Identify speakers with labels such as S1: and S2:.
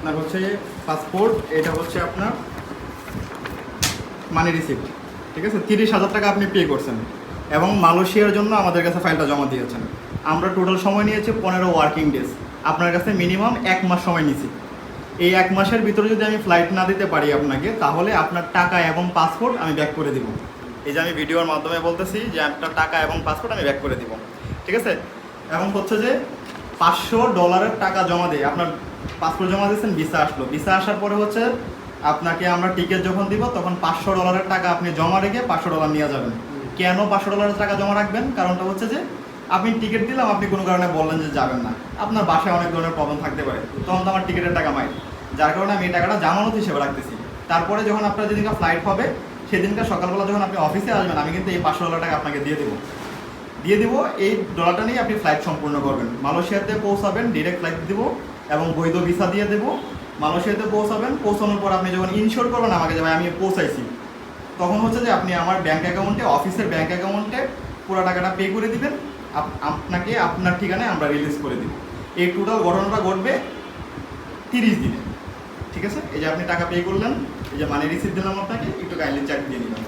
S1: আপনার হচ্ছে পাসপোর্ট, এটা হচ্ছে আপনার মানি রিসিপ্ট, ঠিক আছে। 30,000 টাকা আপনি পে করছেন এবং মালয়েশিয়ার জন্য আমাদের কাছে ফাইলটা জমা দিয়েছেন। আমরা টোটাল সময় নিয়েছি 15 ওয়ার্কিং ডেজ, আপনার কাছে মিনিমাম 1 মাস সময় নিয়েছি। এই 1 মাসের ভিতরে যদি আমি ফ্লাইট না দিতে পারি আপনাকে, তাহলে আপনার টাকা এবং পাসপোর্ট আমি ব্যাক করে দিব। এই যে আমি ভিডিওর মাধ্যমে বলতেছি যে আপনার টাকা এবং পাসপোর্ট আমি ব্যাক করে দিব, ঠিক আছে। এবং হচ্ছে যে $500 টাকা জমা দিয়ে আপনার পাসপোর্ট জমা দিয়েছেন, ভিসা আসলো, ভিসা আসার পরে হচ্ছে আপনাকে আমরা টিকিট যখন দিব তখন $500 টাকা আপনি জমা রেখে $500 নিয়ে যাবেন। কেন $500 টাকা জমা রাখবেন? কারণটা হচ্ছে যে আপনি টিকিট দিলাম, আপনি কোনো কারণে বললেন যে যাবেন না, আপনার বাসায় অনেক ধরনের প্রবলেম থাকতে পারে, তখন তো আমার টিকিটের টাকা মাই, যার কারণে আমি এই টাকাটা জামানত হিসেবে রাখতেছি। তারপরে যখন আপনার যেদিনকে ফ্লাইট হবে সেদিনকে সকালবেলা যখন আপনি অফিসে আসবেন, আমি কিন্তু এই $500 টাকা আপনাকে দিয়ে দেবো। এই ডলারটা নিয়ে আপনি ফ্লাইট সম্পূর্ণ করবেন। মালয়েশিয়াতে পৌঁছাবেন, ডিরেক্ট ফ্লাইট দিব এবং বৈধ ভিসা দিয়ে দেবো। মালয়েশিয়াতে পৌঁছাবেন, পৌঁছানোর পর আপনি যখন ইনশিওর করবেন আমাকে যে ভাই আমি পৌঁছাইছি, তখন হচ্ছে যে আপনি আমার ব্যাঙ্ক অ্যাকাউন্টে, অফিসের ব্যাঙ্ক অ্যাকাউন্টে পুরো টাকাটা পে করে দিবেন, আপনাকে আপনার ঠিকানায় আমরা রিলিজ করে দিব। এই টোটাল ঘটনাটা ঘটবে 30 দিনে, ঠিক আছে। এই যে আপনি টাকা পে করলেন, এই যে মানি রিসিপ্ট দিলাম আপনাকে, একটু কাইন্ডলি চেক দিয়ে নিবেন।